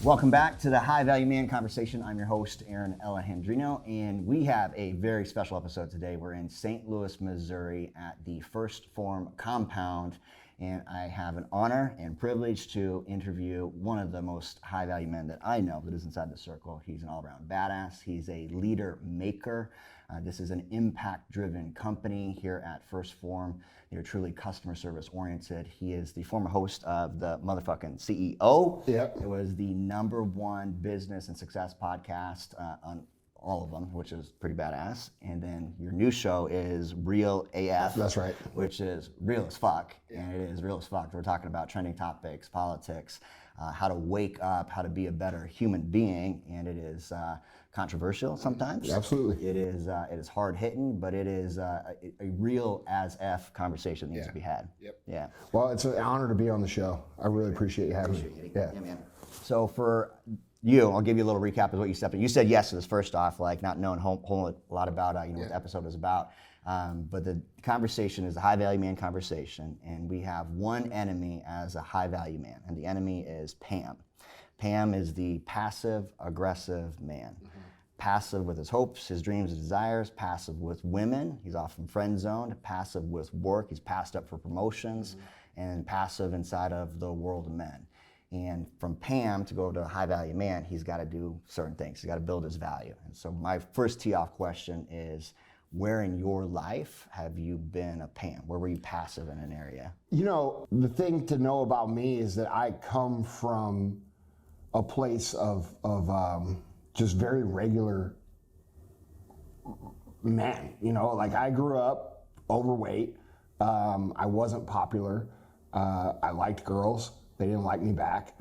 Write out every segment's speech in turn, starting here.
Welcome back to the High Value Man Conversation. I'm your host, Aaron Alejandrino, and we have a very special episode today. We're in St. Louis, Missouri at the first Phorm Compound, and I have an honor and privilege to interview one of the most high value men that I know that is inside the circle. He's an all-around badass. He's a leader maker. This is an impact-driven company here at First Phorm. They're truly customer service oriented. He is the former host of the motherfucking CEO. Yep. It was the #1 business and success podcast on all of them, which is pretty badass. And then your new show is Real AF. That's right. Which is real as fuck. And it is real as fuck. We're talking about trending topics, politics, how to wake up, how to be a better human being. And it is controversial sometimes. Absolutely. It is hard hitting, but it is a real as F conversation that needs to be had. Yep. Yeah. Well, it's an honor to be on the show. I really appreciate you having me. Yeah, man. So for you, I'll give you a little recap of what you stepped in. You said yes to this first off, like not knowing a whole lot about what the episode is about. But the conversation is a high value man conversation, and we have one enemy as a high value man, and the enemy is Pam. Pam is the passive aggressive man. Passive with his hopes, his dreams, his desires, passive with women. He's often friend zoned, passive with work. He's passed up for promotions, and passive inside of the world of men. And from Pam to go to a high value man, he's got to do certain things. He's got to build his value. And so my first tee off question is, where in your life have you been a Pam? Where were you passive in an area? You know, the thing to know about me is that I come from a place of just very regular man. You know, like I grew up overweight. I wasn't popular. I liked girls. They didn't like me back.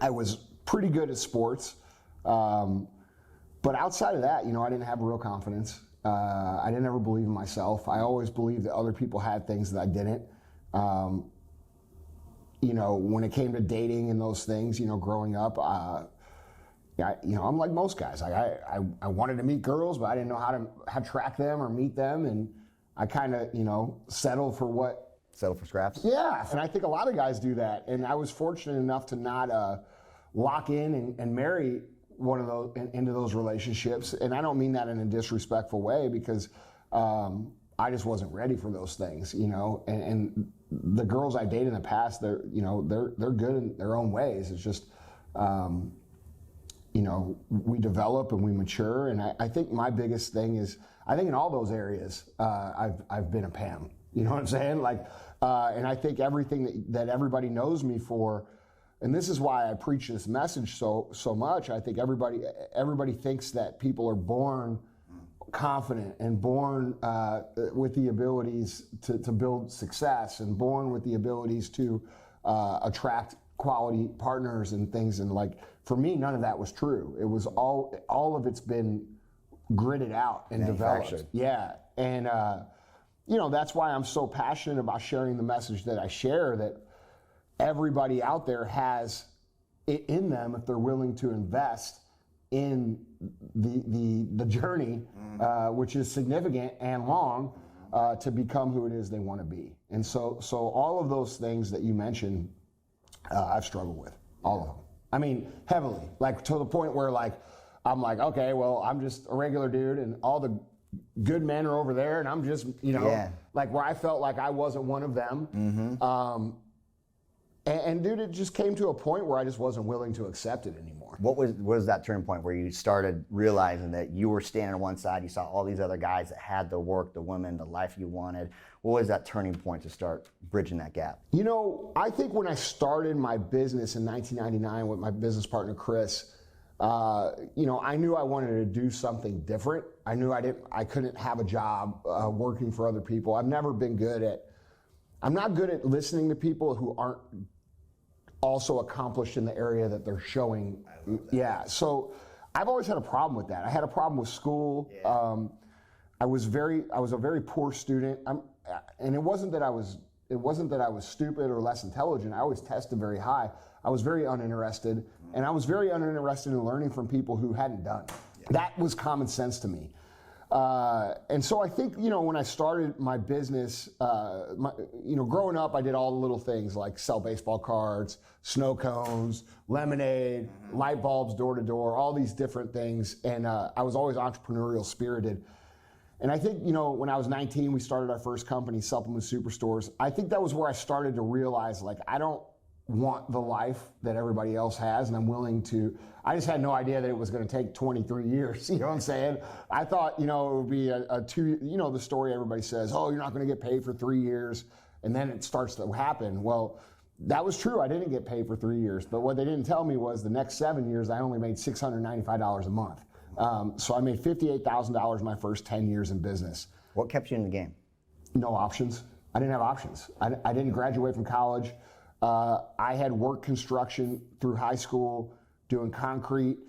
I was pretty good at sports. But outside of that, I didn't have real confidence. I didn't ever believe in myself. I always believed that other people had things that I didn't. When it came to dating and those things, growing up, I'm like most guys. I wanted to meet girls, but I didn't know how to track them or meet them, and I kind of, settled for what. Settle for scraps? Yeah, and I think a lot of guys do that. And I was fortunate enough to not lock in and marry one of those into those relationships. And I don't mean that in a disrespectful way, because I just wasn't ready for those things, And the girls I dated in the past, they're good in their own ways. It's just, we develop and we mature. And I think my biggest thing is, I think in all those areas, I've been a Pam. You know what I'm saying? And I think everything that everybody knows me for, and this is why I preach this message so much. I think everybody thinks that people are born confident and born with the abilities to build success, and born with the abilities to attract quality partners and things. And for me, none of that was true. It was all of it's been gritted out and developed. Yeah, and that's why I'm so passionate about sharing the message that I share, that everybody out there has it in them if they're willing to invest in the journey, which is significant and long, to become who it is they want to be. And so all of those things that you mentioned, I've struggled with, all of them. I mean, heavily, to the point where I'm like, okay, well, I'm just a regular dude, and all the good men are over there, and I'm just, where I felt like I wasn't one of them. Mm-hmm. And dude, it just came to a point where I just wasn't willing to accept it anymore. What was that turning point where you started realizing that you were standing on one side, you saw all these other guys that had the work, the women, the life you wanted? What was that turning point to start bridging that gap? I think when I started my business in 1999 with my business partner, Chris, I knew I wanted to do something different. I knew I couldn't have a job working for other people. I'm not good at listening to people who aren't also accomplished in the area that they're showing. Yeah, so I've always had a problem with that. I had a problem with school. Yeah. I was a very poor student. And it wasn't that I was stupid or less intelligent. I always tested very high. I was very uninterested, and I was very uninterested in learning from people who hadn't done. Yeah. That was common sense to me. And so I think, when I started my business, growing up, I did all the little things like sell baseball cards, snow cones, lemonade, light bulbs door to door, all these different things. And I was always entrepreneurial spirited. And I think, when I was 19, we started our first company, Supplement Superstores. I think that was where I started to realize, like, I don't want the life that everybody else has, and I'm willing to. I just had no idea that it was going to take 23 years. You know what I'm saying? I thought, it would be a 2, the story everybody says, oh, you're not going to get paid for 3 years, and then it starts to happen. Well, that was true. I didn't get paid for 3 years, but what they didn't tell me was the next 7 years, I only made $695 a month. So I made $58,000 my first 10 years in business. What kept you in the game? No options. I didn't have options. I didn't graduate from college. I had worked construction through high school, doing concrete,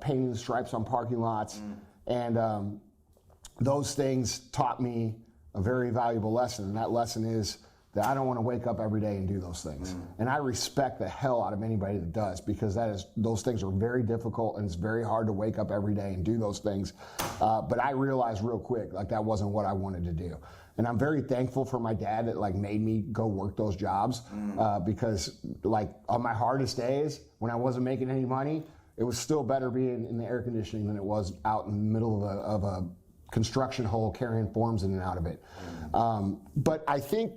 painting the stripes on parking lots. And those things taught me a very valuable lesson. And that lesson is that I don't want to wake up every day and do those things. And I respect the hell out of anybody that does, because those things are very difficult, and it's very hard to wake up every day and do those things. But I realized real quick, like, that wasn't what I wanted to do. And I'm very thankful for my dad that, like, made me go work those jobs, because, like, on my hardest days when I wasn't making any money, it was still better being in the air conditioning than it was out in the middle of a construction hole carrying forms in and out of it. But I think,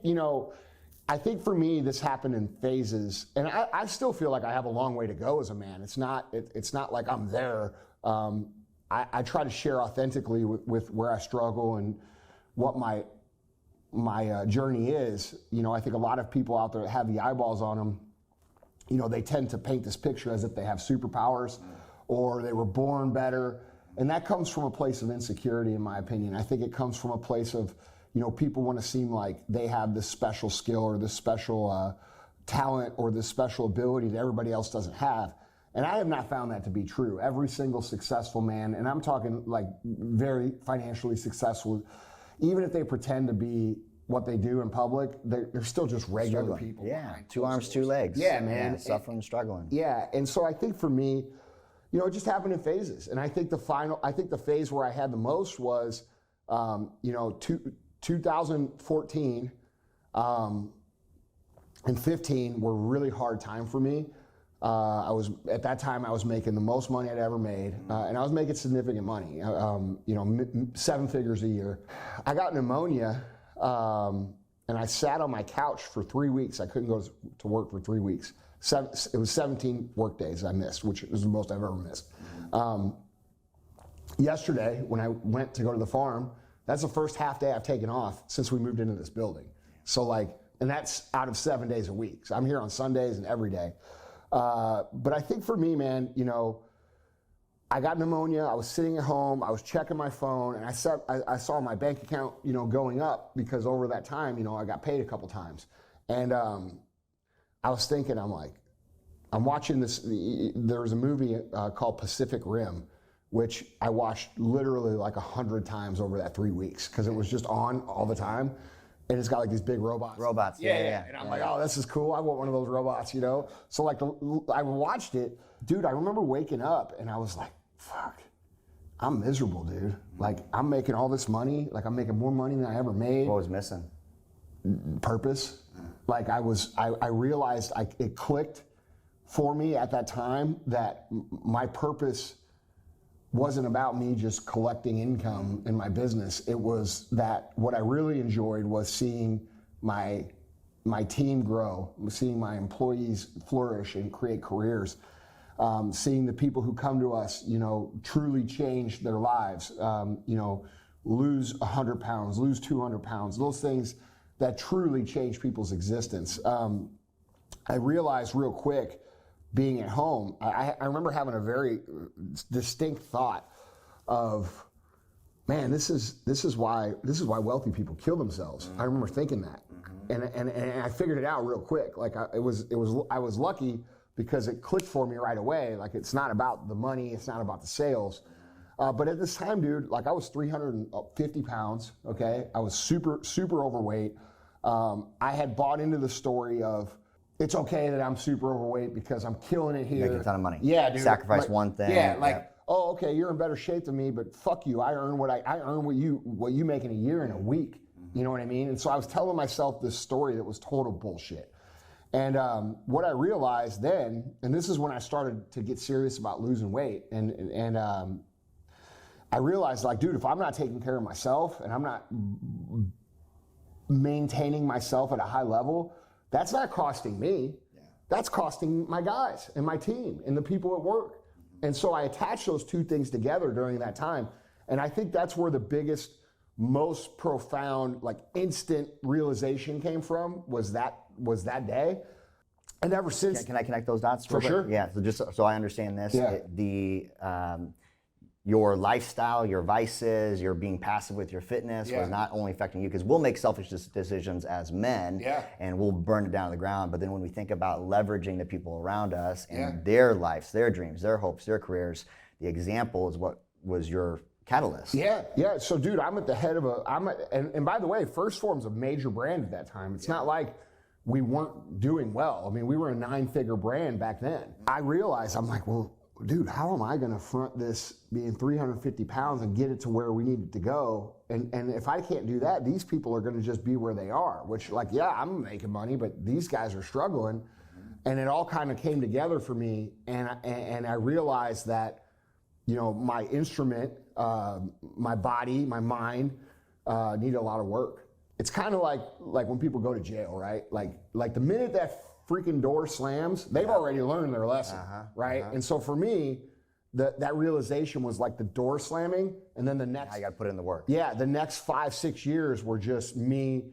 I think for me, this happened in phases, and I still feel like I have a long way to go as a man. It's not like I'm there. I try to share authentically with where I struggle and what my journey is. I think a lot of people out there that have the eyeballs on them, they tend to paint this picture as if they have superpowers or they were born better. And that comes from a place of insecurity, in my opinion. I think it comes from a place of, people want to seem like they have this special skill or this special talent or this special ability that everybody else doesn't have. And I have not found that to be true. Every single successful man, and I'm talking like very financially successful, even if they pretend to be what they do in public, they're still just regular people. Yeah, 2 arms, 2 legs. Yeah, man. Yeah, suffering, struggling. Yeah, and so I think for me, it just happened in phases. And I think the phase where I had the most was, 2014 and 15 were a really hard time for me. At that time I was making the most money I'd ever made, and I was making significant money, 7 figures a year. I got pneumonia, and I sat on my couch for 3 weeks. I couldn't go to work for 3 weeks. It was 17 work days I missed, which is the most I've ever missed. Yesterday, when I went to go to the farm, that's the first half day I've taken off since we moved into this building. So and that's out of 7 days a week. So I'm here on Sundays and every day. But I think for me, man, I got pneumonia. I was sitting at home. I was checking my phone, and I saw my bank account, going up, because over that time, I got paid a couple times. And I was thinking, I'm watching this. There was a movie called Pacific Rim, which I watched literally like 100 times over that 3 weeks, because it was just on all the time. And it's got like these big robots. Yeah. And I'm like, oh, this is cool. I want one of those robots, So I watched it. Dude, I remember waking up and I was like, fuck, I'm miserable, dude. Like, I'm making all this money. Like, I'm making more money than I ever made. What was missing? Purpose. Like, I realized it clicked for me at that time that my purpose wasn't about me just collecting income in my business. It was that what I really enjoyed was seeing my team grow, seeing my employees flourish and create careers, seeing the people who come to us, truly change their lives, lose 100 pounds, lose 200 pounds, those things that truly change people's existence. I realized real quick, being at home, I remember having a very distinct thought of, man, this is why wealthy people kill themselves. I remember thinking that, and I figured it out real quick. Like, I was lucky because it clicked for me right away. Like, it's not about the money, it's not about the sales. But at this time, dude, like, I was 350 pounds. Okay, I was super overweight. I had bought into the story of, it's okay that I'm super overweight because I'm killing it here. Making a ton of money. Yeah, dude. Sacrifice one thing. Yeah, like, oh, okay, you're in better shape than me, but fuck you. I earn what you make in a year in a week. You know what I mean? And so I was telling myself this story that was total bullshit. And what I realized then, and this is when I started to get serious about losing weight, and I realized, like, dude, if I'm not taking care of myself and I'm not maintaining myself at a high level, that's not costing me. Yeah. That's costing my guys and my team and the people at work. And so I attached those two things together during that time. And I think that's where the biggest, most profound, like instant realization came from, was that day. And ever since. Can I connect those dots? For sure. Yeah, so just so I understand this, your lifestyle, your vices, your being passive with your fitness was not only affecting you, because we'll make selfish decisions as men and we'll burn it down to the ground. But then when we think about leveraging the people around us and their lives, their dreams, their hopes, their careers, the example is what was your catalyst. Yeah. So, dude, I'm at the head of and by the way, First Phorm's a major brand at that time. It's not like we weren't doing well. I mean, we were a 9-figure brand back then. I realized, I'm like, well, dude, how am I going to front this being 350 pounds and get it to where we need it to go? And if I can't do that, these people are going to just be where they are, which, like, yeah, I'm making money, but these guys are struggling. And it all kind of came together for me. And I realized that, you know, my instrument, my body, my mind needed a lot of work. It's kind of like when people go to jail, right? Like the minute that freaking door slams, they've already learned their lesson, right? And so for me, that realization was like the door slamming, and then the next. I got to put in the work. Yeah, the next 5-6 years were just me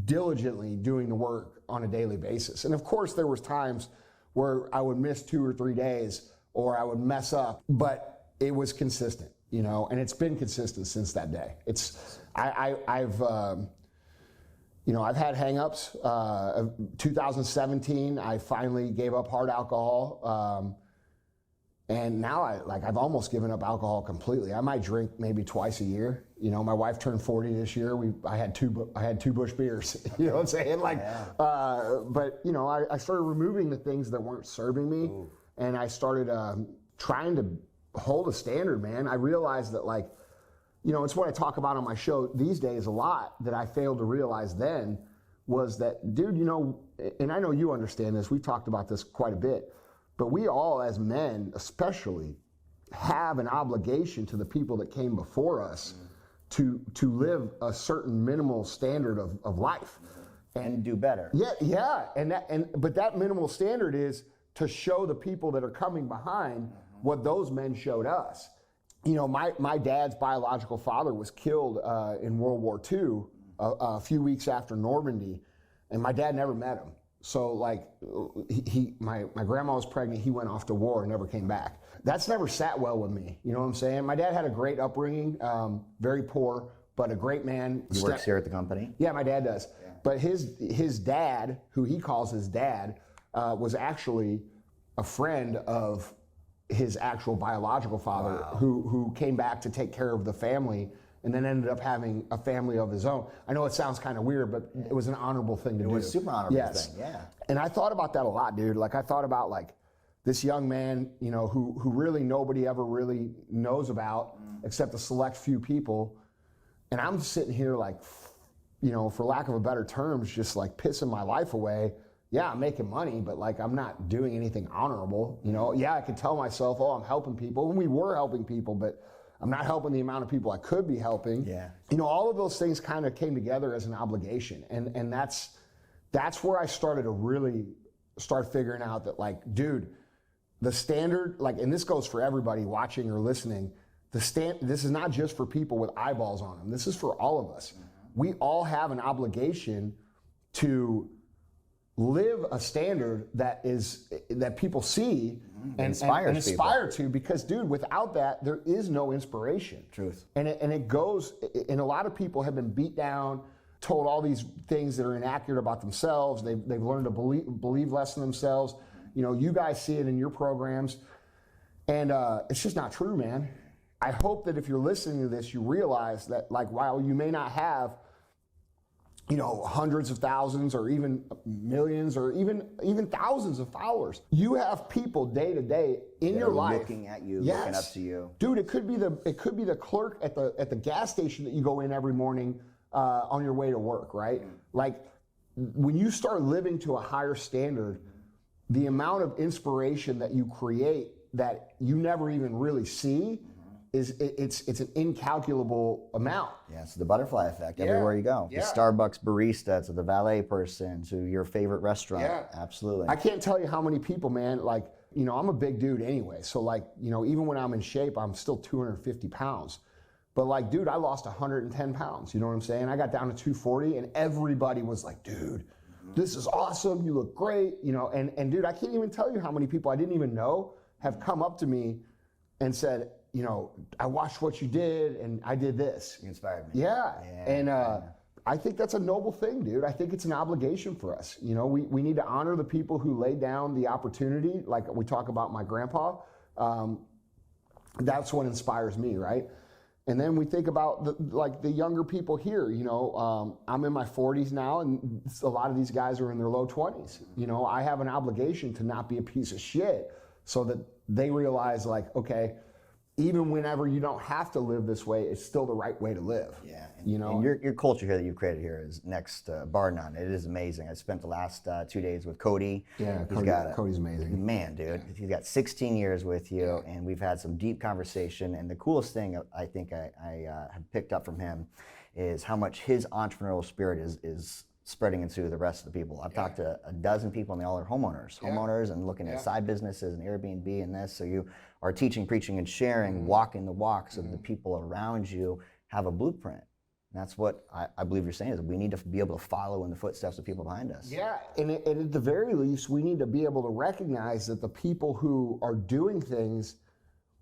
diligently doing the work on a daily basis. And of course, there was times where I would miss 2 or 3 days, or I would mess up, but it was consistent, you know, and it's been consistent since that day. I've had hang-ups. 2017, I finally gave up hard alcohol. And now I've almost given up alcohol completely. I might drink maybe twice a year. You know, my wife turned 40 this year. I had two Busch beers. You know what I'm saying? But you know, I started removing the things that weren't serving me. Ooh. And I started trying to hold a standard, man. I realized that, like, you know, it's what I talk about on my show these days a lot, that I failed to realize then, was that, dude, you know, and I know you understand this, we've talked about this quite a bit, but we all as men especially have an obligation to the people that came before us to live a certain minimal standard of life. And do better. Yeah. But that minimal standard is to show the people that are coming behind what those men showed us. You know, my dad's biological father was killed in World War II a few weeks after Normandy, and my dad never met him. So, like, my grandma was pregnant, he went off to war and never came back. That's never sat well with me, you know what I'm saying? My dad had a great upbringing, very poor, but a great man. He works here at the company? Yeah, my dad does. Yeah. But his dad, who he calls his dad, was actually a friend of his actual biological father. Wow. who came back to take care of the family and then ended up having a family of his own. I know it sounds kind of weird, but it was an honorable thing to do. It was a super honorable thing, yeah. And I thought about that a lot, dude. Like, I thought about, like, this young man, you know, who really nobody ever really knows about except a select few people. And I'm sitting here, like, you know, for lack of a better terms, just like pissing my life away. Yeah, I'm making money, but, like, I'm not doing anything honorable, you know? Yeah, I could tell myself, oh, I'm helping people, and we were helping people, but I'm not helping the amount of people I could be helping. Yeah. You know, all of those things kind of came together as an obligation, and that's where I started to really start figuring out that, like, dude, the standard, like, and this goes for everybody watching or listening, this is not just for people with eyeballs on them. This is for all of us. We all have an obligation to live a standard that people see and aspire to, because, dude, without that, there is no inspiration. Truth. And it goes, and a lot of people have been beat down, told all these things that are inaccurate about themselves. They've learned to believe less in themselves. You know, you guys see it in your programs, and it's just not true, man. I hope that if you're listening to this, you realize that, like, while you may not have hundreds of thousands or even millions or even thousands of followers. You have people day to day in your life looking at you, yes, looking up to you. Dude, it could be the clerk at the gas station that you go in every morning on your way to work, right? Like when you start living to a higher standard, the amount of inspiration that you create that you never even really see it's an incalculable amount. Yeah, it's the butterfly effect everywhere you go. The Starbucks barista to the valet person to your favorite restaurant. Yeah. Absolutely. I can't tell you how many people, man, like, I'm a big dude anyway. So like, even when I'm in shape, I'm still 250 pounds. But like, dude, I lost 110 pounds. You know what I'm saying? I got down to 240 and everybody was like, dude, this is awesome. You look great. And dude, I can't even tell you how many people I didn't even know have come up to me and said, I watched what you did and I did this. You inspired me. Yeah. And I think that's a noble thing, dude. I think it's an obligation for us. We need to honor the people who laid down the opportunity. Like we talk about my grandpa. That's what inspires me, right? And then we think about the younger people here. I'm in my 40s now, and a lot of these guys are in their low 20s. I have an obligation to not be a piece of shit, so that they realize, like, okay, even whenever you don't have to live this way, it's still the right way to live. Yeah, and your culture here that you've created here is next bar none. It is amazing. I spent the last 2 days with Cody. Yeah, Cody's amazing. Man, dude, he's got 16 years with you, and we've had some deep conversation. And the coolest thing I think I have picked up from him is how much his entrepreneurial spirit is spreading into the rest of the people. I've talked to a dozen people, and they all are homeowners and looking at side businesses and Airbnb and this. So you are teaching, preaching, and sharing, walking the walk so that the people around you have a blueprint. And that's what I believe you're saying, is we need to be able to follow in the footsteps of people behind us. Yeah, and at the very least, we need to be able to recognize that the people who are doing things,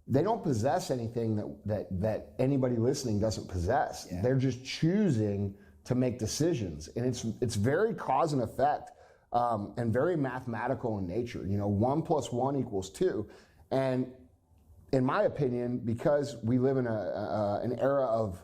they don't possess anything that anybody listening doesn't possess. Yeah. They're just choosing to make decisions, and it's very cause and effect, and very mathematical in nature. 1 + 1 = 2, and in my opinion, because we live in an era of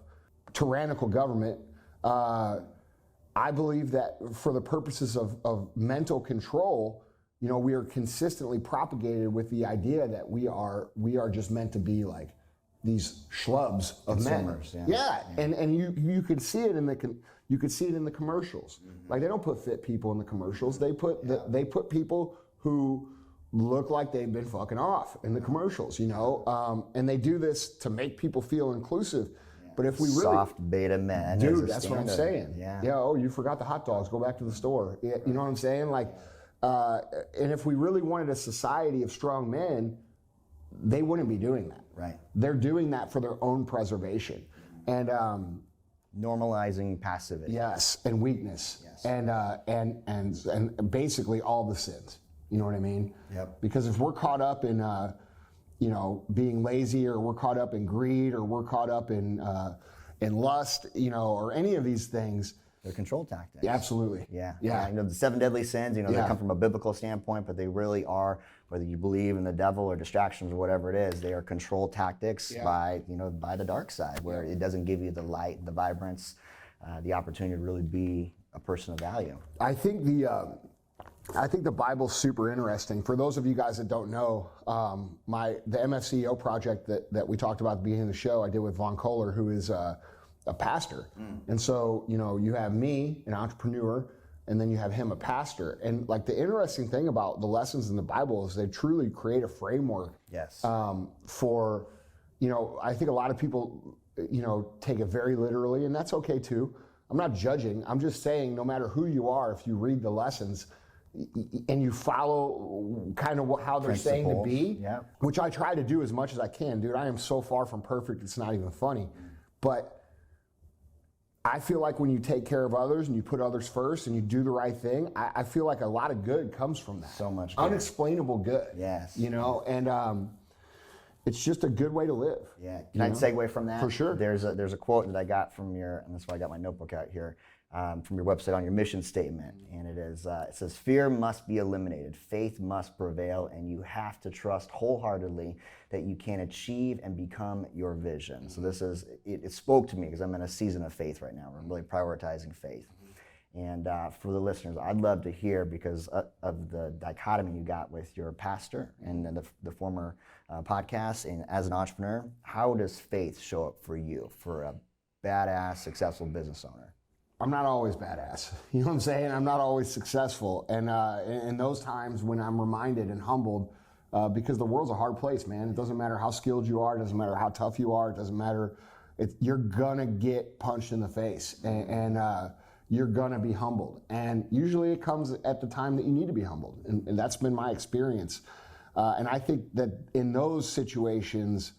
tyrannical government, I believe that for the purposes of mental control, we are consistently propagated with the idea that we are just meant to be like these schlubs of consumers, men. Yeah. And you could see it in the commercials. Mm-hmm. Like, they don't put fit people in the commercials. They put people who look like they've been fucking off in the commercials, and they do this to make people feel inclusive. Yeah. But if we really soft beta men, dude, that's what I'm saying. Yeah. Oh, you forgot the hot dogs. Go back to the store. You know what I'm saying? Like, and if we really wanted a society of strong men, they wouldn't be doing that. Right. They're doing that for their own preservation, and normalizing passivity. Yes, and weakness. Yes. And basically all the sins. You know what I mean? Yep. Because if we're caught up in being lazy, or we're caught up in greed, or we're caught up in lust, or any of these things, they're control tactics. Yeah, absolutely. Yeah. Yeah. The 7 deadly sins, they come from a biblical standpoint, but they really are, whether you believe in the devil or distractions or whatever it is, they are control tactics by the dark side, where it doesn't give you the light, the vibrance, the opportunity to really be a person of value. I think the Bible's super interesting. For those of you guys that don't know, the MFCEO project that we talked about at the beginning of the show, I did with Von Kohler, who is a pastor. And so, you have me, an entrepreneur, and then you have him, a pastor. And like, the interesting thing about the lessons in the Bible is they truly create a framework. Yes. For, I think a lot of people, take it very literally, and that's okay too. I'm not judging. I'm just saying, no matter who you are, if you read the lessons and you follow kind of how they're saying to be, which I try to do as much as I can, dude. I am so far from perfect, it's not even funny. But I feel like when you take care of others and you put others first and you do the right thing, I feel like a lot of good comes from that. So much good. Unexplainable good. Yes. And it's just a good way to live. Yeah. Can I segue from that? For sure. There's a quote that I got from and that's why I got my notebook out here, from your website on your mission statement. And it says, fear must be eliminated, faith must prevail, and you have to trust wholeheartedly that you can achieve and become your vision. So it spoke to me because I'm in a season of faith right now. We're really prioritizing faith. And for the listeners, I'd love to hear, because of the dichotomy you got with your pastor and the former podcast, and as an entrepreneur, how does faith show up for you, for a badass, successful business owner? I'm not always badass. You know what I'm saying? I'm not always successful. And in those times when I'm reminded and humbled, because the world's a hard place, man. It doesn't matter how skilled you are. It doesn't matter how tough you are. It doesn't matter. You're gonna get punched in the face, and you're gonna be humbled. And usually it comes at the time that you need to be humbled. And that's been my experience. And I think that in those situations,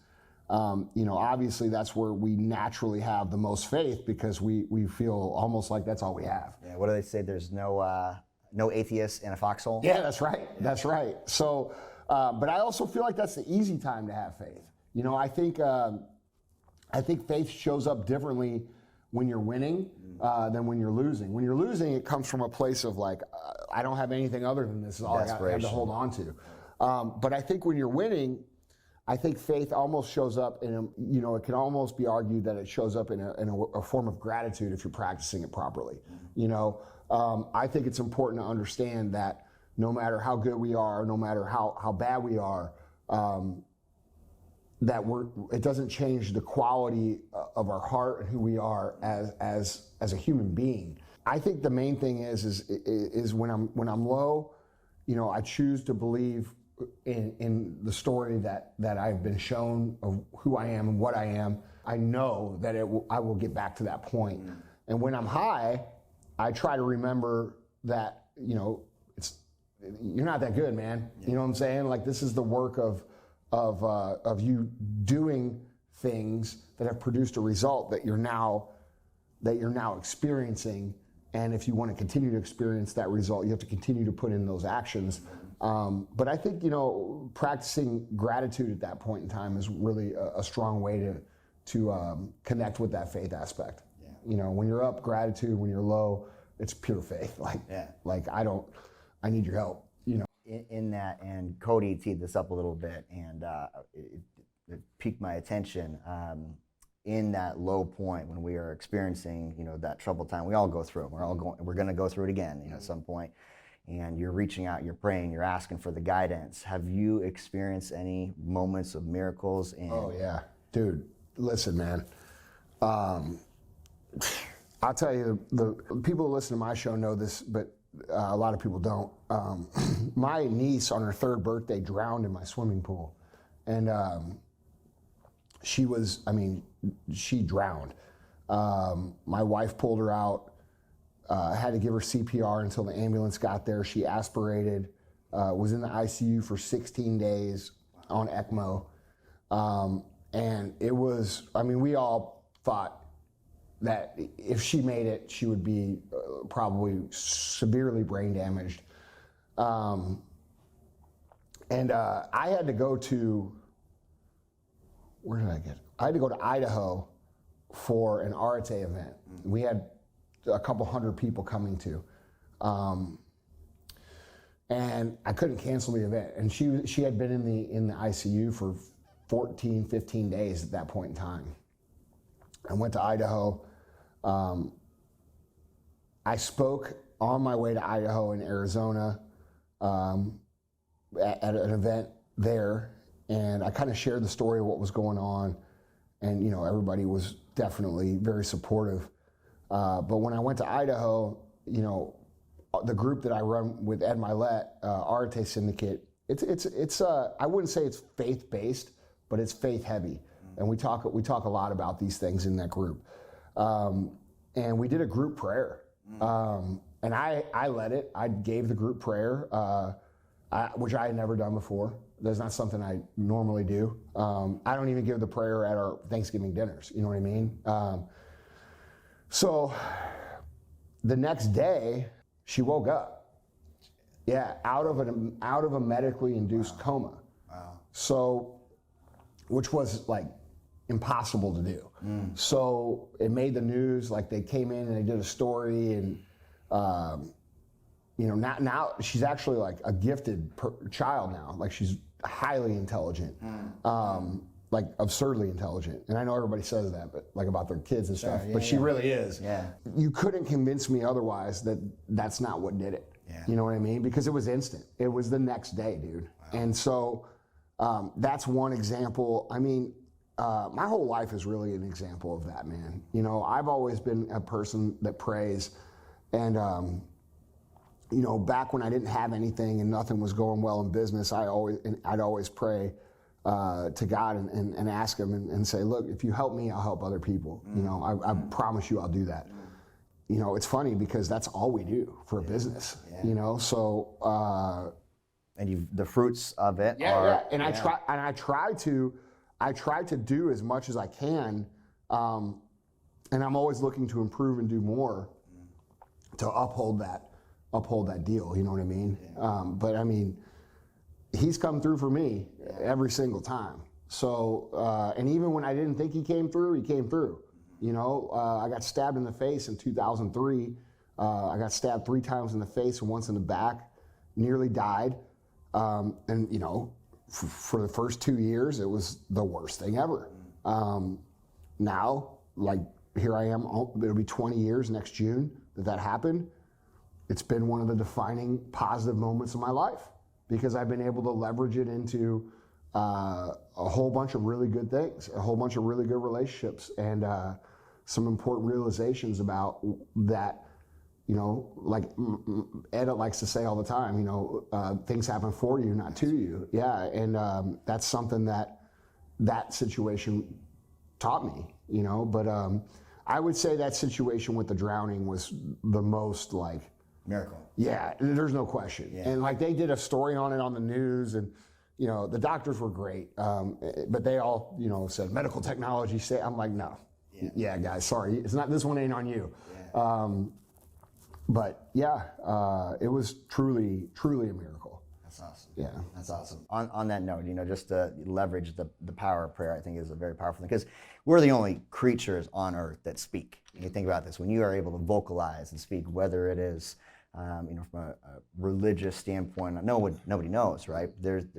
obviously that's where we naturally have the most faith, because we feel almost like that's all we have. Yeah, what do they say? There's no atheists in a foxhole? Yeah, that's right. Yeah. That's right. So, but I also feel like that's the easy time to have faith. I think faith shows up differently when you're winning than when you're losing. When you're losing, it comes from a place of like, I don't have anything other than this is all I have to hold on to. But I think when you're winning, I think faith almost shows up in it can almost be argued that it shows up in a form of gratitude if you're practicing it properly. I think it's important to understand that no matter how good we are, no matter how bad we are, it doesn't change the quality of our heart and who we are as a human being. I think the main thing is when I'm low, I choose to believe in the story that I've been shown of who I am and what I am. I know that I will get back to that point. And when I'm high, I try to remember that, you're not that good, man. You know what I'm saying? Like, this is the work of you doing things that have produced a result that you're now experiencing. And if you want to continue to experience that result, you have to continue to put in those actions. But I think, practicing gratitude at that point in time is really a strong way to connect with that faith aspect. Yeah. When you're up, gratitude. When you're low, it's pure faith. I need your help. In that, and Cody teed this up a little bit, and it piqued my attention. In that low point when we are experiencing, that troubled time, we all go through it. We're going to go through it again, at some point. And you're reaching out, you're praying, you're asking for the guidance. Have you experienced any moments of miracles? Oh yeah, dude. Listen, man. I'll tell you, the people who listen to my show know this, but a lot of people don't. My niece on her 3rd birthday drowned in my swimming pool, and she drowned. My wife pulled her out. Had to give her CPR until the ambulance got there. She aspirated, was in the ICU for 16 days on ECMO. And it was, we all thought that if she made it, she would be probably severely brain damaged. I had to go to, I had to go to Idaho for an Arate event. We had a couple hundred people coming to. And I couldn't cancel the event. And she had been in the ICU for 14, 15 days at that point in time. I went to Idaho. I spoke on my way to Idaho and Arizona at an event there, and I kind of shared the story of what was going on, and everybody was definitely very supportive. But when I went to Idaho, the group that I run with Ed Milet, Arate Syndicate, it's I wouldn't say it's faith-based, but it's faith-heavy, and we talk a lot about these things in that group. And we did a group prayer, and I led it. I gave the group prayer, which I had never done before. That's not something I normally do. I don't even give the prayer at our Thanksgiving dinners. You know what I mean? So the next day, she woke up. Yeah, out of a medically induced coma. Wow. So, which was like impossible to do. So it made the news. Like, they came in and they did a story, and now she's actually like a gifted child now. Like, she's highly intelligent. like absurdly intelligent. And I know everybody says that, but like about their kids and stuff, but she really is. Yeah. You couldn't convince me otherwise that that's not what did it. Yeah. You know what I mean? Because it was instant. It was the next day, dude. Wow. And so that's one example. I mean, my whole life is really an example of that, man. You know, I've always been a person that prays, and you know, back when I didn't have anything and nothing was going well in business, I'd always pray to God and ask him and say, look, if you help me, I'll help other people. You know, I promise you I'll do that. You know, it's funny because that's all we do for a business, you know, so. And the fruits of it are. And I try to do as much as I can. And I'm always looking to improve and do more to uphold that deal. You know what I mean? But I mean, he's come through for me every single time. So, and even when I didn't think he came through, he came through. You know, I got stabbed in the face in 2003. I got stabbed 3 times in the face and once in the back, nearly died. And, you know, for the first 2 years, it was the worst thing ever. Now, like, here I am, it'll be 20 years next June that happened. It's been one of the defining positive moments of my life, because I've been able to leverage it into a whole bunch of really good things, a whole bunch of really good relationships, and some important realizations about that. You know, like Ed likes to say all the time, you know, things happen for you, not to you. Yeah, and that's something that situation taught me, you know. But I would say that situation with the drowning was the most, like, miracle. Yeah, there's no question. Yeah. And like, they did a story on it on the news, and you know, the doctors were great, but they all, you know, said medical technology. I'm like, no, yeah, guys, sorry, it's not. This one ain't on you. Yeah. But yeah, it was truly a miracle. That's awesome. Yeah, that's awesome. On that note, you know, just to leverage the power of prayer, I think is a very powerful thing, because we're the only creatures on earth that speak. You think about this: when you are able to vocalize and speak, whether it is, you know, from a religious standpoint, nobody knows, right?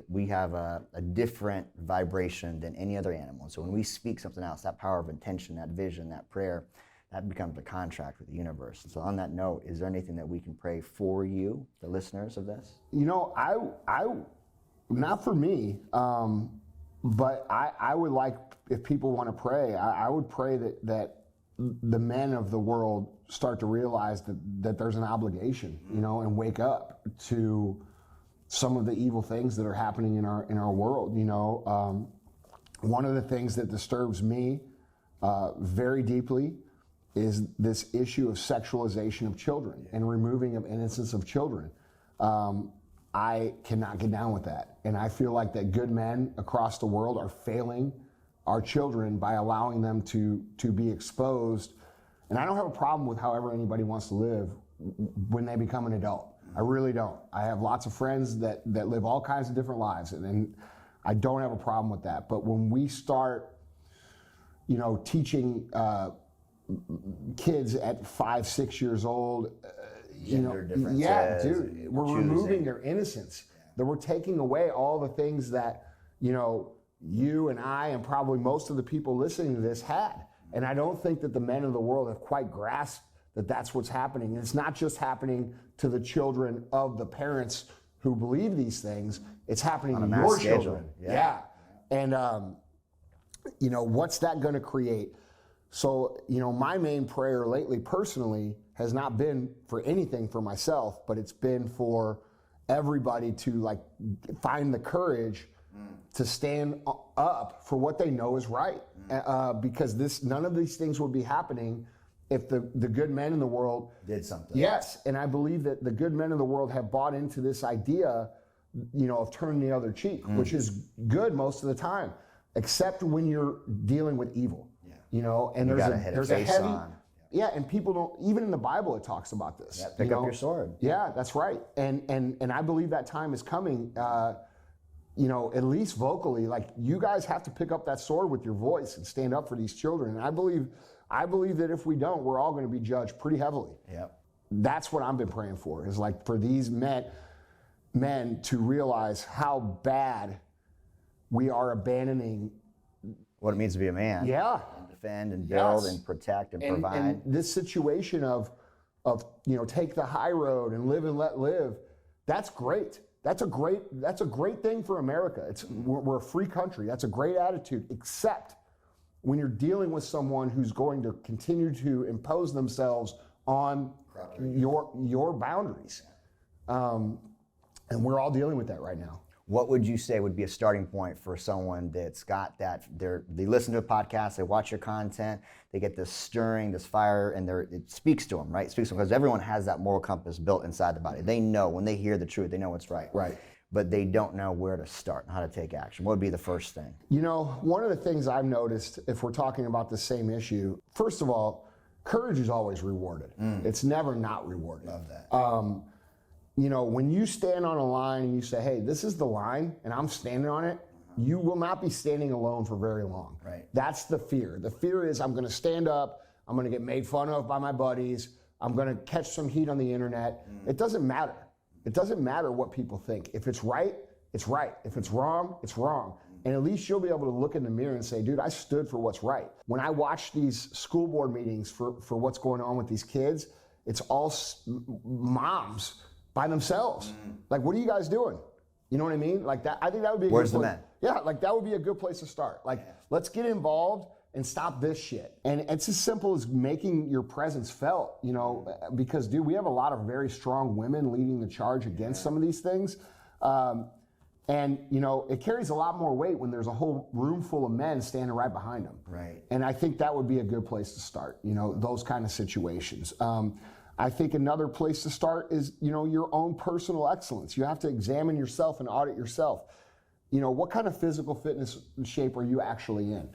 We have a different vibration than any other animal. So when we speak something else, that power of intention, that vision, that prayer, that becomes a contract with the universe. And so on that note, is there anything that we can pray for you, the listeners of this? You know, I not for me, but I would like, if people want to pray, I would pray that the men of the world start to realize that there's an obligation, you know, and wake up to some of the evil things that are happening in our world. You know, one of the things that disturbs me very deeply is this issue of sexualization of children and removing of innocence of children. I cannot get down with that. And I feel like that good men across the world are failing our children by allowing them to be exposed. And I don't have a problem with however anybody wants to live when they become an adult. I really don't. I have lots of friends that live all kinds of different lives, and I don't have a problem with that. But when we start, you know, teaching kids at 5, 6 years old, you know, dude, we're removing their innocence. That we're taking away all the things that, you know, you and I and probably most of the people listening to this had. And I don't think that the men of the world have quite grasped that that's what's happening. And it's not just happening to the children of the parents who believe these things. It's happening to your children. Yeah. And, you know, what's that going to create? So, you know, my main prayer lately personally has not been for anything for myself, but it's been for everybody to, like, find the courage to stand up for what they know is right. Because none of these things would be happening if the good men in the world did something. Yes, and I believe that the good men in the world have bought into this idea, you know, of turning the other cheek, which is good most of the time, except when you're dealing with evil. Yeah. You know, and there's a heavy on. Yeah, and people don't, even in the Bible it talks about this. Yeah, pick up your sword. Yeah, that's right. And I believe that time is coming. You know, at least vocally, like, you guys have to pick up that sword with your voice and stand up for these children. And I believe that if we don't, we're all going to be judged pretty heavily. Yep. That's what I've been praying for, is like for these men to realize how bad we are abandoning what it means to be a man. Yeah. And defend and build Yes. and protect and provide. And this situation of take the high road and live and let live, that's great. That's a great thing for America. We're a free country. That's a great attitude, except when you're dealing with someone who's going to continue to impose themselves on your boundaries. And we're all dealing with that right now. What would you say would be a starting point for someone that's got that, they listen to a podcast, they watch your content, they get this stirring, this fire, and it speaks to them, right? It speaks to them because everyone has that moral compass built inside the body. They know when they hear the truth, they know what's right. Right. But they don't know where to start and how to take action. What would be the first thing? One of the things I've noticed, if we're talking about the same issue, first of all, courage is always rewarded. It's never not rewarded. Love that. When you stand on a line and you say, hey, this is the line and I'm standing on it, you will not be standing alone for very long. Right. That's the fear. The fear is I'm going to stand up, I'm going to get made fun of by my buddies, I'm going to catch some heat on the internet. It doesn't matter. It doesn't matter what people think. If it's right, it's right. If it's wrong, it's wrong. And at least you'll be able to look in the mirror and say, dude, I stood for what's right. When I watch these school board meetings for what's going on with these kids, it's all moms by themselves. Like, what are you guys doing? You know what I mean? Like that. I think that would be a Where's good the place. men? Yeah, like that would be a good place to start. Like, let's get involved and stop this shit. And it's as simple as making your presence felt, because, dude, we have a lot of very strong women leading the charge against some of these things. And it carries a lot more weight when there's a whole room full of men standing right behind them. Right. And I think that would be a good place to start, those kind of situations. I think another place to start is, your own personal excellence. You have to examine yourself and audit yourself. What kind of physical fitness shape are you actually in?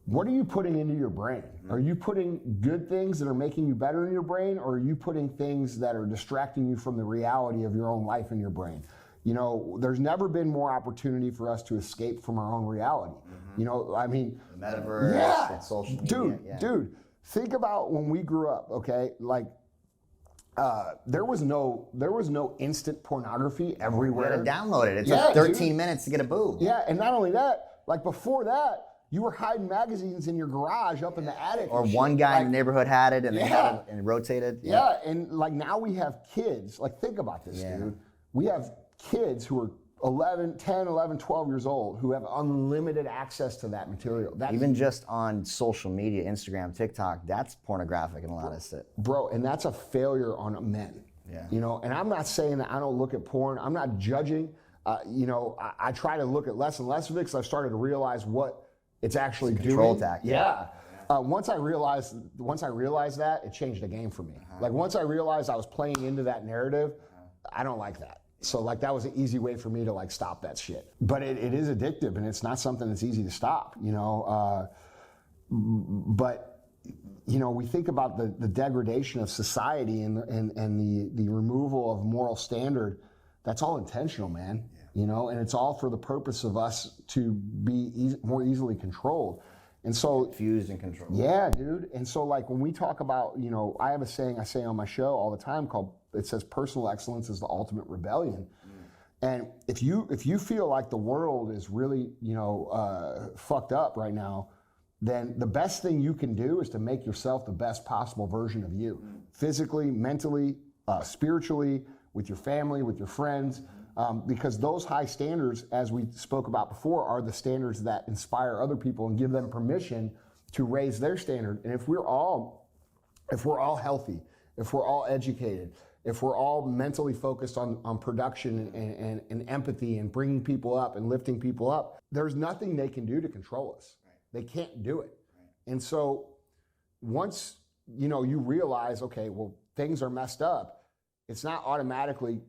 What are you putting into your brain? Are you putting good things that are making you better in your brain, or are you putting things that are distracting you from the reality of your own life in your brain? There's never been more opportunity for us to escape from our own reality. The metaverse and social media. Dude, think about when we grew up, okay? Like, there was no instant pornography everywhere. You had to download it. It took 13 minutes to get a boob. Yeah, and not only that, like before that, you were hiding magazines in your garage up in the attic. Or one guy in the neighborhood had it and they had it and it rotated. Yeah, and like now we have kids. Like, think about this, dude. We have kids who are 10, 11, 12 years old who have unlimited access to that material. Even just on social media, Instagram, TikTok, that's pornographic in a lot of shit. Bro, and that's a failure on men. Yeah. And I'm not saying that I don't look at porn. I'm not judging. I try to look at less and less of it because I've started to realize what it's actually doing. Control tactic. Yeah. Once I realized that, it changed the game for me. Like, once I realized I was playing into that narrative, I don't like that. So, like, that was an easy way for me to, like, stop that shit. But it is addictive, and it's not something that's easy to stop, But, we think about the degradation of society and the removal of moral standard. That's all intentional, man. And it's all for the purpose of us to be more easily controlled. And so, confused and controlled. Yeah, dude. And so, like, when we talk about, I have a saying I say on my show all the time it says personal excellence is the ultimate rebellion. And if you feel like the world is really, fucked up right now, then the best thing you can do is to make yourself the best possible version of you, physically, mentally, spiritually, with your family, with your friends. Because those high standards, as we spoke about before, are the standards that inspire other people and give them permission to raise their standard. And if we're all healthy, if we're all educated, if we're all mentally focused on production and empathy and bringing people up and lifting people up, there's nothing they can do to control us. They can't do it. And so once you realize, okay, well, things are messed up, it's not automatically,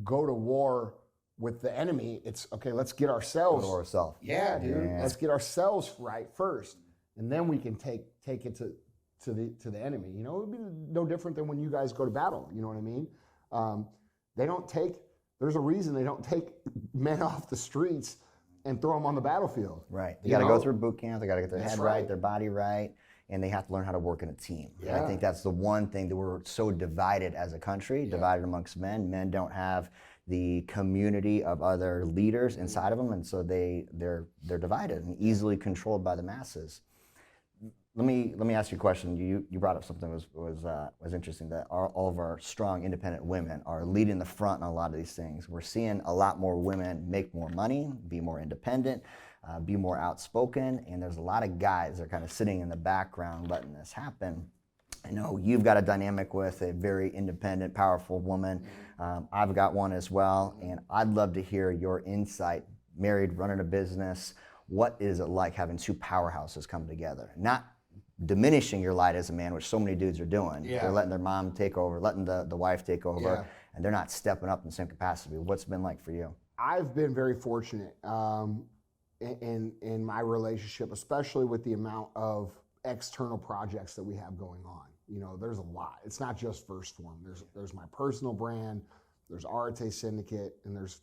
go to war with the enemy. It's, okay, let's get ourselves. Go to ourselves. Yeah, dude. Yeah. Let's get ourselves right first, and then we can take it to the enemy. It would be no different than when you guys go to battle. You know what I mean? There's a reason they don't take men off the streets and throw them on the battlefield. Right. They got to go through boot camp. They got to get their head right, their body right. And they have to learn how to work in a team. Yeah. And I think that's the one thing that we're so divided as a country, divided amongst men. Men don't have the community of other leaders inside of them, and so they're divided and easily controlled by the masses. Let me ask you a question. You brought up something that was interesting, that all of our strong independent women are leading the front on a lot of these things. We're seeing a lot more women make more money, be more independent, be more outspoken, and there's a lot of guys that are kind of sitting in the background letting this happen. I know you've got a dynamic with a very independent, powerful woman. I've got one as well, and I'd love to hear your insight. Married, running a business, what is it like having two powerhouses come together? Not diminishing your light as a man, which so many dudes are doing. Yeah. They're letting their mom take over, letting the wife take over, Yeah. and they're not stepping up in the same capacity. What's it been like for you? I've been very fortunate in my relationship, especially with the amount of external projects that we have going on. You know, there's a lot. It's not just First Phorm. There's my personal brand, there's Arate Syndicate, and there's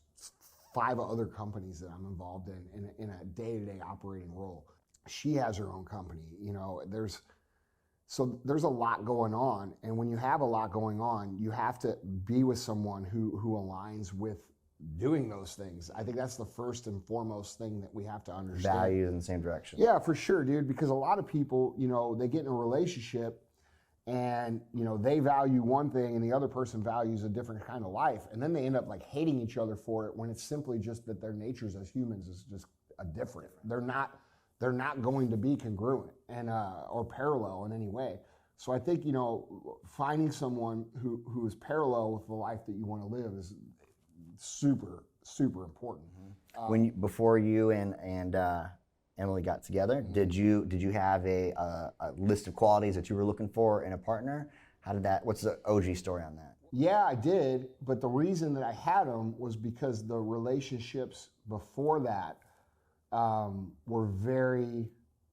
5 other companies that I'm involved in a day-to-day operating role. She has her own company. You know, there's a lot going on, and when you have a lot going on, you have to be with someone who aligns with doing those things. I think that's the first and foremost thing that we have to understand. Values in the same direction. Yeah, for sure, dude, because a lot of people, you know, they get in a relationship and, you know, they value one thing and the other person values a different kind of life, and then they end up like hating each other for it when it's simply just that their natures as humans is just a different. They're not going to be congruent and or parallel in any way. So I think, you know, finding someone who is parallel with the life that you want to live is super, super important. Before you and Emily got together, did you have a list of qualities that you were looking for in a partner? What's the OG story on that? Yeah, I did, but the reason that I had them was because the relationships before that were very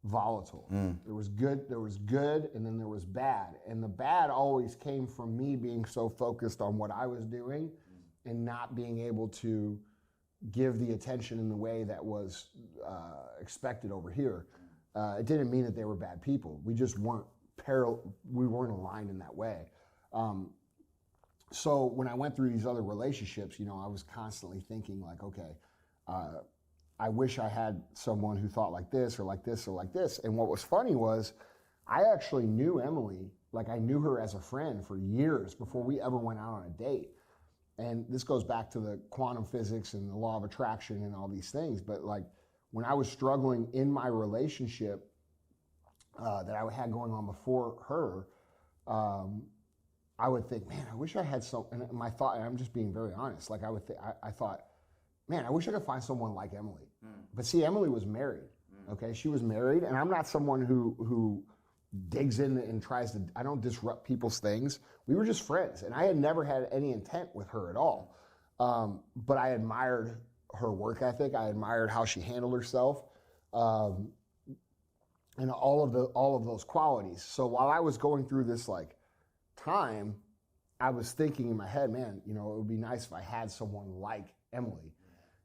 volatile. There was good, and then there was bad. And the bad always came from me being so focused on what I was doing and not being able to give the attention in the way that was expected over here. It didn't mean that they were bad people. We just weren't aligned in that way. So when I went through these other relationships, you know, I was constantly thinking like, okay, I wish I had someone who thought like this or like this or like this. And what was funny was I actually knew Emily, like I knew her as a friend for years before we ever went out on a date. And this goes back to the quantum physics and the law of attraction and all these things. But like when I was struggling in my relationship that I had going on before her, I would think, man, I wish I had some, and my thought, and I'm just being very honest, like I thought, man, I wish I could find someone like Emily. But see, Emily was married, okay? She was married, and I'm not someone who digs in and I don't disrupt people's things. We were just friends, and I had never had any intent with her at all. But I admired her work ethic. I admired how she handled herself, and all of those qualities. So while I was going through this like time, I was thinking in my head, man, you know, it would be nice if I had someone like Emily.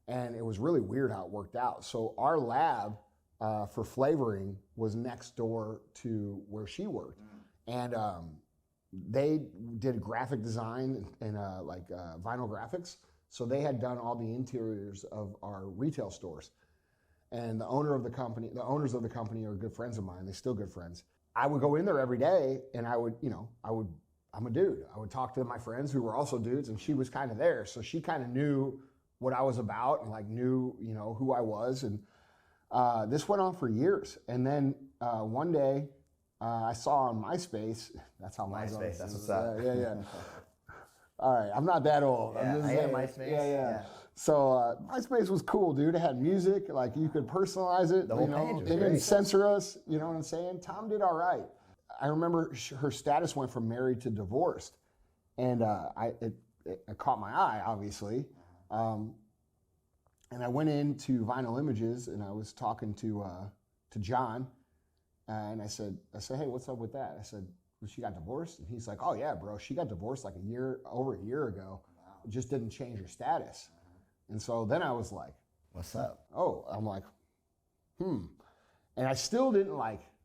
And it was really weird how it worked out. So our lab for flavoring was next door to where she worked. And they did graphic design and vinyl graphics. So they had done all the interiors of our retail stores. And the owners of the company are good friends of mine. They're still good friends. I would go in there every day and I'm a dude. I would talk to my friends who were also dudes, and she was kind of there. So she kind of knew what I was about and like knew, you know, who I was. And this went on for years. And then one day I saw on MySpace, that's how MySpace, that's what's up. Yeah. All right, I'm not that old. Yeah, I had MySpace. Yeah. So MySpace was cool, dude. It had music, like you could personalize it. The whole page was they didn't great. censor us. You know what I'm saying? Tom did all right. I remember her status went from married to divorced, and it caught my eye, obviously. And I went into Vinyl Images, and I was talking to John, and I said, hey, what's up with that? I said, well, she got divorced, and he's like, oh yeah, bro, she got divorced like over a year ago. Wow. It just didn't change her status. And so then I was like, what's up? Oh, I'm like, and I still didn't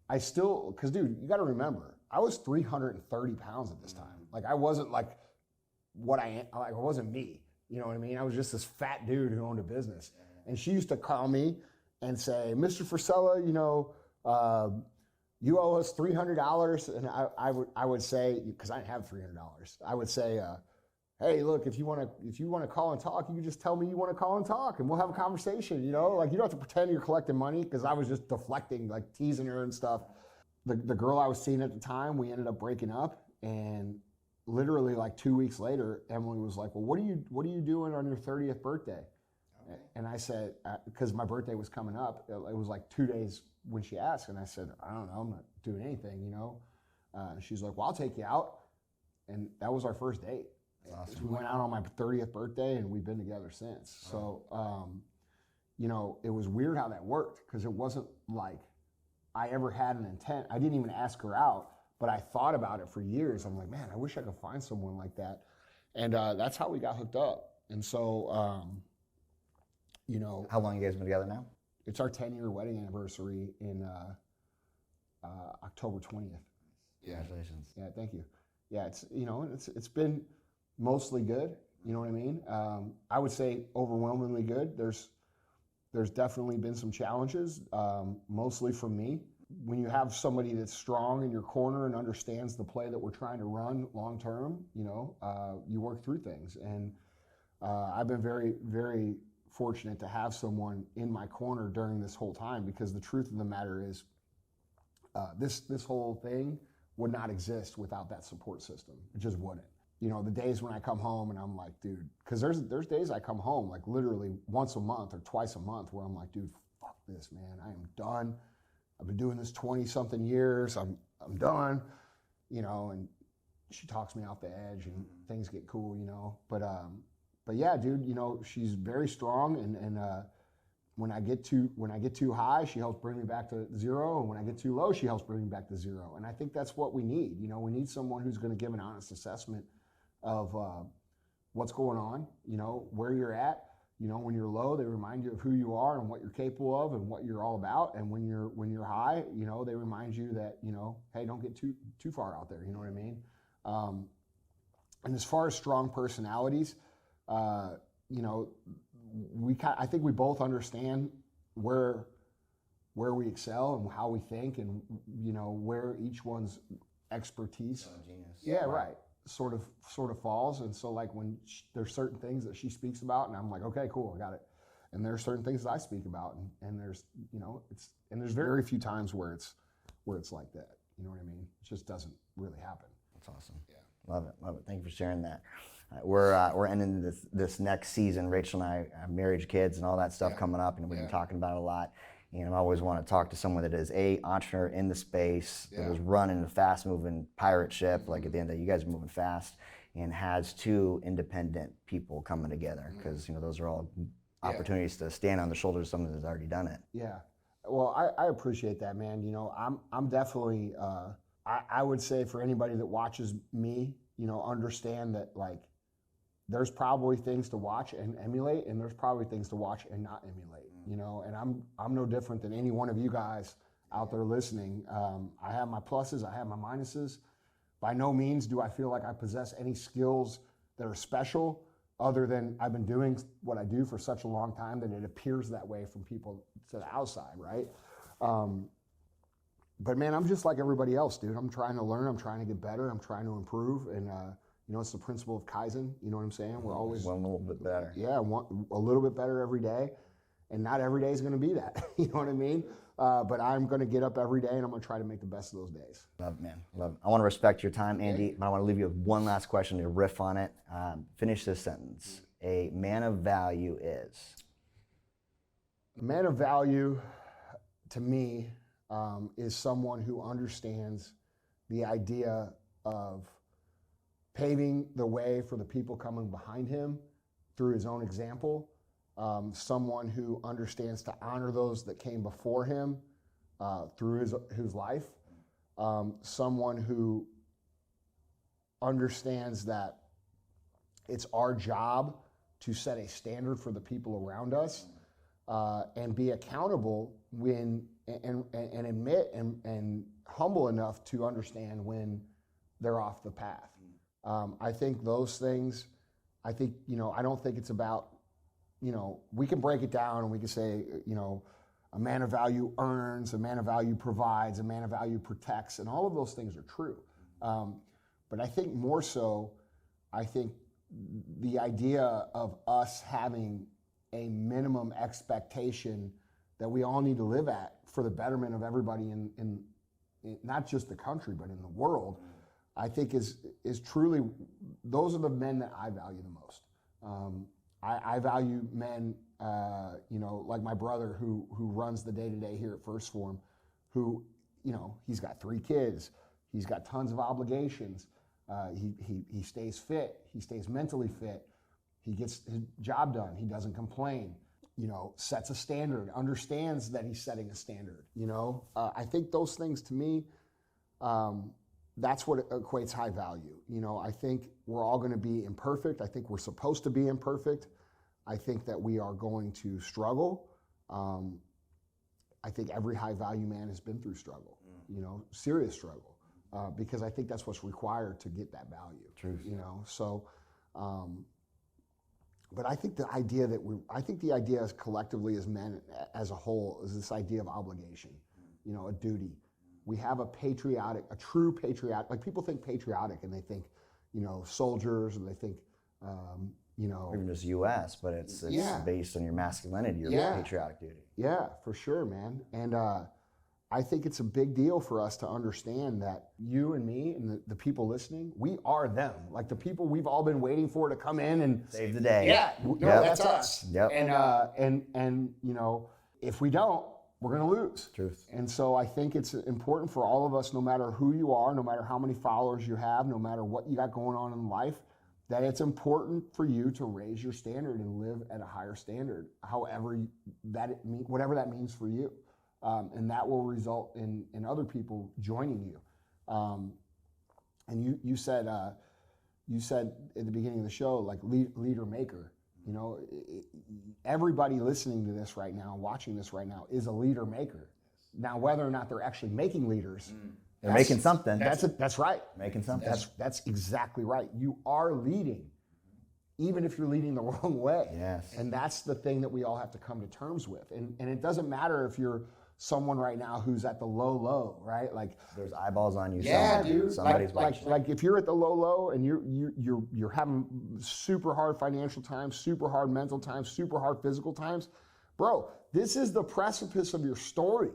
because dude, you got to remember, I was 330 pounds at this time. Like I wasn't like what I am. Like I wasn't me. You know what I mean? I was just this fat dude who owned a business. And she used to call me and say, Mr. Frisella, you owe us $300. And I would say, because I didn't have $300, I would say, hey, look, if you want to call and talk, you can just tell me you want to call and talk, and we'll have a conversation. You know, like, you don't have to pretend you're collecting money, because I was just deflecting, like teasing her and stuff. The girl I was seeing at the time, we ended up breaking up, and literally like 2 weeks later, Emily was like, well, what are you doing on your 30th birthday? Okay. And I said, because my birthday was coming up, it was like 2 days when she asked, and I said, I don't know, I'm not doing anything, you know. She's like, well, I'll take you out, and that was our first date. Awesome. We went out on my 30th birthday, and we've been together since. So, it was weird how that worked, because it wasn't like I ever had an intent. I didn't even ask her out, but I thought about it for years. I'm like, man, I wish I could find someone like that. And that's how we got hooked up. And so, How long you guys been together now? It's our 10-year wedding anniversary in October 20th. Congratulations. Yeah, thank you. Yeah, it's been mostly good. You know what I mean? I would say overwhelmingly good. There's definitely been some challenges, mostly from me. When you have somebody that's strong in your corner and understands the play that we're trying to run long term, you work through things. And I've been very, very fortunate to have someone in my corner during this whole time, because the truth of the matter is, this whole thing would not exist without that support system. It just wouldn't. The days when I come home and I'm like, dude, because there's days I come home like literally once a month or twice a month where I'm like, dude, fuck this, man. I am done. I've been doing this 20-something years. I'm done, and she talks me off the edge, and things get cool, But yeah, dude, she's very strong, and when I get too high, she helps bring me back to zero, and when I get too low, she helps bring me back to zero. And I think that's what we need. We need someone who's going to give an honest assessment of what's going on, where you're at. When you're low, they remind you of who you are and what you're capable of and what you're all about. And when you're high, they remind you that, hey, don't get too far out there. You know what I mean? And as far as strong personalities, I think we both understand where we excel and how we think, and where each one's expertise. Genius. Yeah, right. Sort of falls. And so like when there's certain things that she speaks about, and I'm like, okay, cool, I got it. And there's certain things that I speak about, and there's there's very few times where it's like that. You know what I mean? It just doesn't really happen. That's awesome. Yeah, love it. Thank you for sharing that. We're ending this next season. Rachel and I have marriage, kids, and all that stuff coming up, and we've been talking about it a lot. And I always want to talk to someone that is entrepreneur in the space, that is running a fast-moving pirate ship. Like at the end of the day, you guys are moving fast, and has two independent people coming together, because those are all opportunities to stand on the shoulders of someone that's already done it. Yeah, well, I appreciate that, man. I'm definitely. I would say for anybody that watches me, understand that like, there's probably things to watch and emulate, and there's probably things to watch and not emulate, and I'm no different than any one of you guys out there listening. I have my pluses, I have my minuses. By no means do I feel like I possess any skills that are special, other than I've been doing what I do for such a long time that it appears that way from people to the outside, right? But man, I'm just like everybody else, dude. I'm trying to learn, I'm trying to get better, I'm trying to improve, and it's the principle of Kaizen, you know what I'm saying? We're always one little bit better. Yeah, a little bit better every day, and not every day is going to be that, you know what I mean? But I'm going to get up every day, and I'm going to try to make the best of those days. Love it, man. Love it. I want to respect your time, Andy, but I want to leave you with one last question to riff on it. Finish this sentence. A man of value is? A man of value, to me, is someone who understands the idea of paving the way for the people coming behind him through his own example. Someone who understands to honor those that came before him through his life. Someone who understands that it's our job to set a standard for the people around us, and be accountable when and admit and humble enough to understand when they're off the path. I think those things, I think, I don't think it's about, we can break it down and we can say, a man of value earns, a man of value provides, a man of value protects, and all of those things are true. But I think more so, I think the idea of us having a minimum expectation that we all need to live at for the betterment of everybody in not just the country, but in the world, I think is truly, those are the men that I value the most. I value men, like my brother who runs the day-to-day here at First Phorm, who, he's got 3 kids, he's got tons of obligations, he stays fit, he stays mentally fit, he gets his job done, he doesn't complain, sets a standard, understands that he's setting a standard, I think those things to me, that's what equates high value. I think we're all going to be imperfect. I think we're supposed to be imperfect. I think that we are going to struggle. I think every high value man has been through struggle, serious struggle, because I think that's what's required to get that value. Truth. So, but I think the idea is collectively as men as a whole is this idea of obligation, a duty. We have a true patriotic, like people think patriotic and they think, soldiers, and they think, even just U.S., but it's based on your masculinity, your patriotic duty. Yeah, for sure, man. And I think it's a big deal for us to understand that you and me and the people listening, we are them. Like the people we've all been waiting for to come in and save the day. Yeah, that's us. Yep. And if we don't, we're going to lose. Truth. And so I think it's important for all of us, no matter who you are, no matter how many followers you have, no matter what you got going on in life, that it's important for you to raise your standard and live at a higher standard, whatever that means for you. And that will result in other people joining you. And you said at the beginning of the show, like leader maker. Everybody listening to this right now, watching this right now, is a leader maker. Now, whether or not they're actually making leaders, they're making something. That's right. Making something. That's exactly right. You are leading, even if you're leading the wrong way. Yes. And that's the thing that we all have to come to terms with. And it doesn't matter if you're someone right now who's at the low, right? Like there's eyeballs on you. Yeah, dude. Somebody's watching. Like if you're at the low and you're having super hard financial times, super hard mental times, super hard physical times, bro, this is the precipice of your story.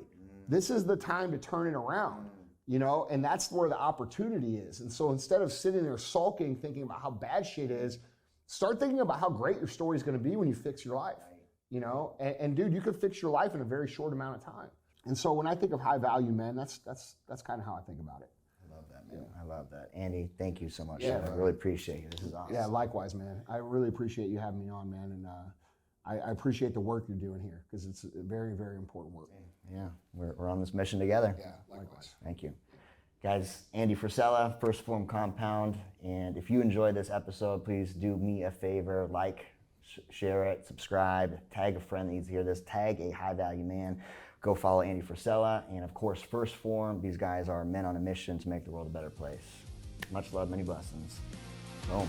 This is the time to turn it around, and that's where the opportunity is. And so instead of sitting there sulking, thinking about how bad shit is, start thinking about how great your story is going to be when you fix your life. And dude, you could fix your life in a very short amount of time. And so when I think of high value men, that's kind of how I think I think I love that, man. I love that. Andy, thank you so much. Yeah, I really appreciate you. This is awesome. Yeah, likewise, man. I really appreciate you having me on, man. And I appreciate the work you're doing here because it's very, very important work. Yeah, we're on this mission together. Yeah, likewise. Thank you. Guys, Andy Frisella, First Phorm Compound. And if you enjoyed this episode, please do me a favor, share it, subscribe, tag a friend that needs to hear this, tag a high value man. Go follow Andy Frisella, and of course, First Phorm. These guys are men on a mission to make the world a better place. Much love, many blessings. Boom.